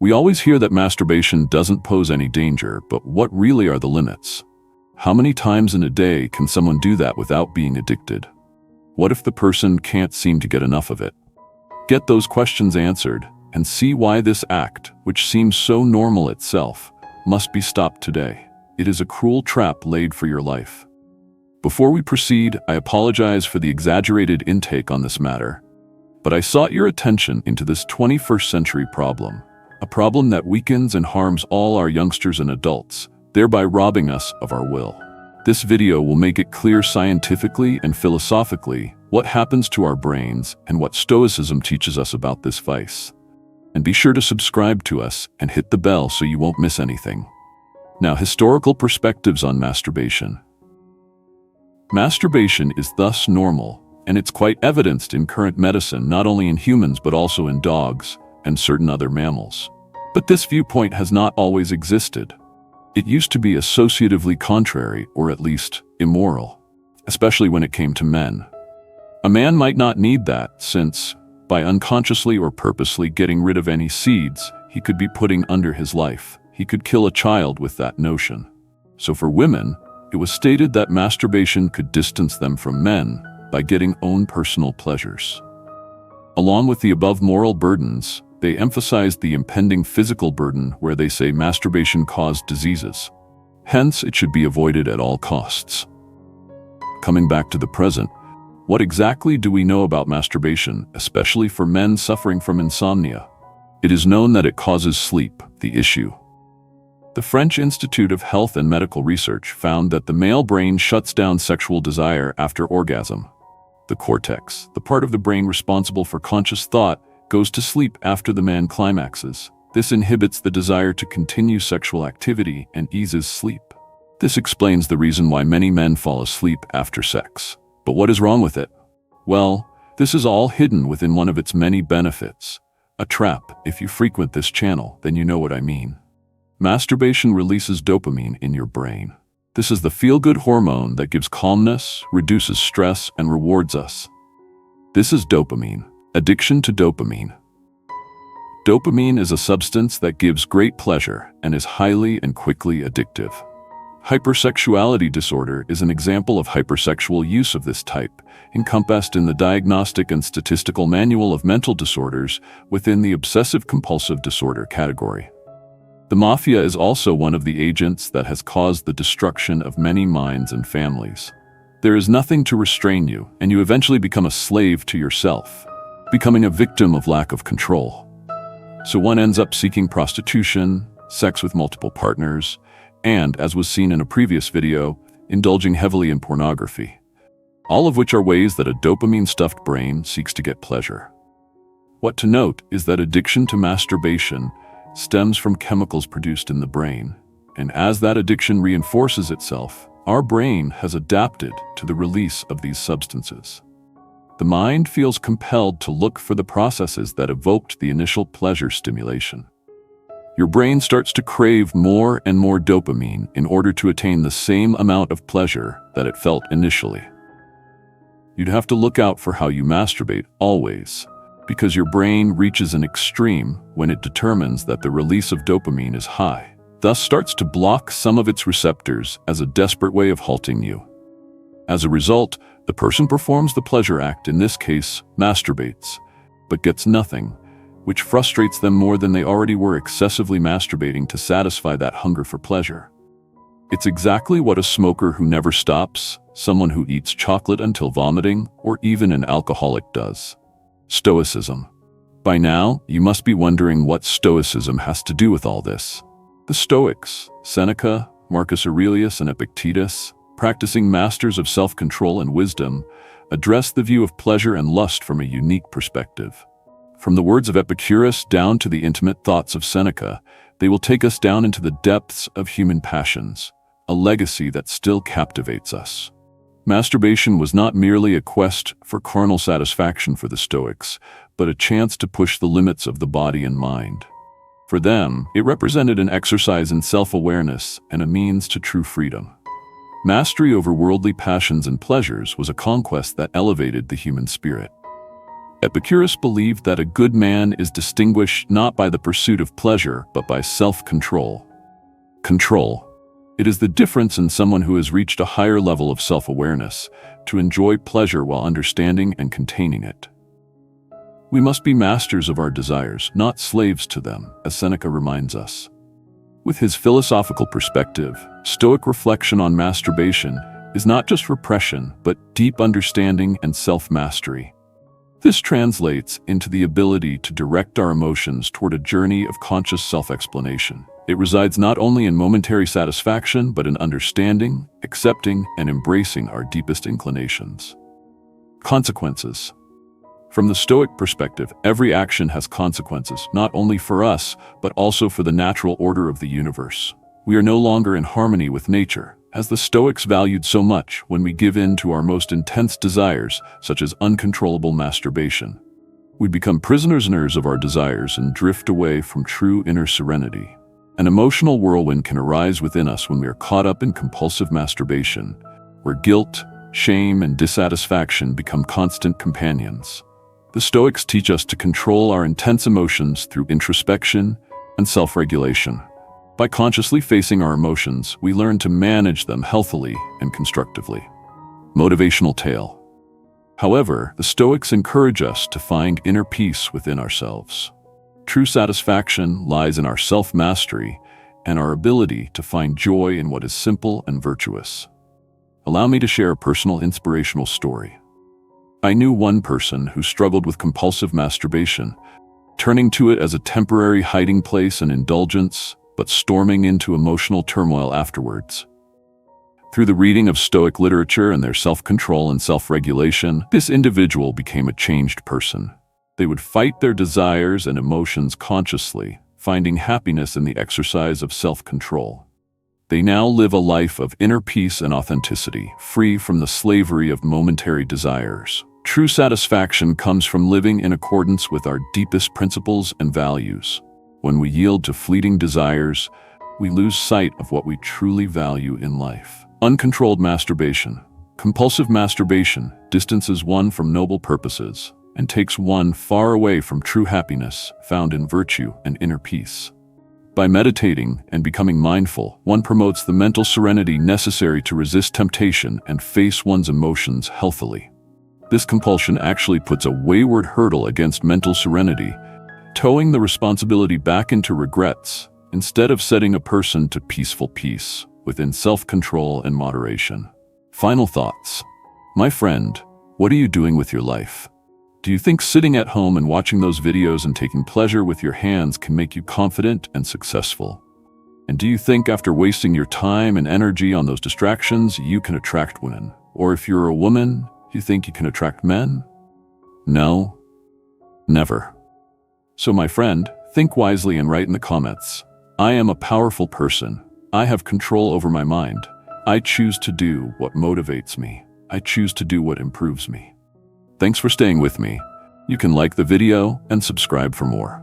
We always hear that masturbation doesn't pose any danger, but what really are the limits? How many times in a day can someone do that without being addicted? What if the person can't seem to get enough of it? Get those questions answered and see why this act, which seems so normal itself, must be stopped today. It is a cruel trap laid for your life. Before we proceed, I apologize for the exaggerated intake on this matter, but I sought your attention into this 21st century problem, a problem that weakens and harms all our youngsters and adults, thereby robbing us of our will. This video will make it clear scientifically and philosophically what happens to our brains and what Stoicism teaches us about this vice. And be sure to subscribe to us and hit the bell so you won't miss anything. Now, historical perspectives on masturbation. Masturbation is thus normal, and it's quite evidenced in current medicine, not only in humans but also in dogs and certain other mammals. But this viewpoint has not always existed. It used to be associatively contrary, or at least immoral, especially when it came to men. A man might not need that, since, by unconsciously or purposely getting rid of any seeds he could be putting under his life, he could kill a child with that notion. So for women, it was stated that masturbation could distance them from men by getting own personal pleasures. Along with the above moral burdens, they emphasized the impending physical burden where they say masturbation caused diseases. Hence, it should be avoided at all costs. Coming back to the present, what exactly do we know about masturbation, especially for men suffering from insomnia? It is known that it causes sleep, the issue. The French Institute of Health and Medical Research found that the male brain shuts down sexual desire after orgasm. The cortex, the part of the brain responsible for conscious thought, goes to sleep after the man climaxes. This inhibits the desire to continue sexual activity and eases sleep. This explains the reason why many men fall asleep after sex. But what is wrong with it? Well, this is all hidden within one of its many benefits. A trap. If you frequent this channel, then you know what I mean. Masturbation releases dopamine in your brain. This is the feel-good hormone that gives calmness, reduces stress, and rewards us. This is dopamine. Addiction to dopamine. Dopamine is a substance that gives great pleasure and is highly and quickly addictive. Hypersexuality disorder is an example of hypersexual use of this type, encompassed in the Diagnostic and Statistical Manual of Mental Disorders within the obsessive-compulsive disorder category. The mafia is also one of the agents that has caused the destruction of many minds and families. There is nothing to restrain you, and you eventually become a slave to yourself, becoming a victim of lack of control. So one ends up seeking prostitution, sex with multiple partners, and, as was seen in a previous video, indulging heavily in pornography. All of which are ways that a dopamine-stuffed brain seeks to get pleasure. What to note is that addiction to masturbation stems from chemicals produced in the brain, and as that addiction reinforces itself, our brain has adapted to the release of these substances. The mind feels compelled to look for the processes that evoked the initial pleasure stimulation. Your brain starts to crave more and more dopamine in order to attain the same amount of pleasure that it felt initially. You'd have to look out for how you masturbate always, because your brain reaches an extreme when it determines that the release of dopamine is high, thus starts to block some of its receptors as a desperate way of halting you. As a result, the person performs the pleasure act, in this case, masturbates, but gets nothing, which frustrates them more than they already were excessively masturbating to satisfy that hunger for pleasure. It's exactly what a smoker who never stops, someone who eats chocolate until vomiting, or even an alcoholic does. Stoicism. By now, you must be wondering what Stoicism has to do with all this. The Stoics, Seneca, Marcus Aurelius, and Epictetus, practicing masters of self-control and wisdom, address the view of pleasure and lust from a unique perspective. From the words of Epicurus down to the intimate thoughts of Seneca, they will take us down into the depths of human passions, a legacy that still captivates us. Masturbation was not merely a quest for carnal satisfaction for the Stoics, but a chance to push the limits of the body and mind. For them, it represented an exercise in self-awareness and a means to true freedom. Mastery over worldly passions and pleasures was a conquest that elevated the human spirit. Epicurus believed that a good man is distinguished not by the pursuit of pleasure, but by self-control. Control. It is the difference in someone who has reached a higher level of self-awareness to enjoy pleasure while understanding and containing it. We must be masters of our desires, not slaves to them, as Seneca reminds us. With his philosophical perspective, Stoic reflection on masturbation is not just repression, but deep understanding and self-mastery. This translates into the ability to direct our emotions toward a journey of conscious self-explanation. It resides not only in momentary satisfaction, but in understanding, accepting, and embracing our deepest inclinations. Consequences. From the Stoic perspective, every action has consequences, not only for us, but also for the natural order of the universe. We are no longer in harmony with nature, as the Stoics valued so much, when we give in to our most intense desires, such as uncontrollable masturbation. We become prisoners of our desires and drift away from true inner serenity. An emotional whirlwind can arise within us when we are caught up in compulsive masturbation, where guilt, shame, and dissatisfaction become constant companions. The Stoics teach us to control our intense emotions through introspection and self-regulation. By consciously facing our emotions, we learn to manage them healthily and constructively. Motivational tale. However, the Stoics encourage us to find inner peace within ourselves. True satisfaction lies in our self-mastery and our ability to find joy in what is simple and virtuous. Allow me to share a personal inspirational story. I knew one person who struggled with compulsive masturbation, turning to it as a temporary hiding place and indulgence, but storming into emotional turmoil afterwards. Through the reading of Stoic literature and their self-control and self-regulation, this individual became a changed person. They would fight their desires and emotions consciously, finding happiness in the exercise of self-control. They now live a life of inner peace and authenticity, free from the slavery of momentary desires. True satisfaction comes from living in accordance with our deepest principles and values. When we yield to fleeting desires, we lose sight of what we truly value in life. Uncontrolled masturbation. Compulsive masturbation distances one from noble purposes and takes one far away from true happiness found in virtue and inner peace. By meditating and becoming mindful, one promotes the mental serenity necessary to resist temptation and face one's emotions healthily. This compulsion actually puts a wayward hurdle against mental serenity, towing the responsibility back into regrets, instead of setting a person to peaceful peace within self-control and moderation. Final thoughts. My friend, what are you doing with your life? Do you think sitting at home and watching those videos and taking pleasure with your hands can make you confident and successful? And do you think after wasting your time and energy on those distractions, you can attract women? Or if you're a woman, you think you can attract men? No, never. So my friend, think wisely and write in the comments. I am a powerful person. I have control over my mind. I choose to do what motivates me. I choose to do what improves me. Thanks for staying with me. You can like the video and subscribe for more.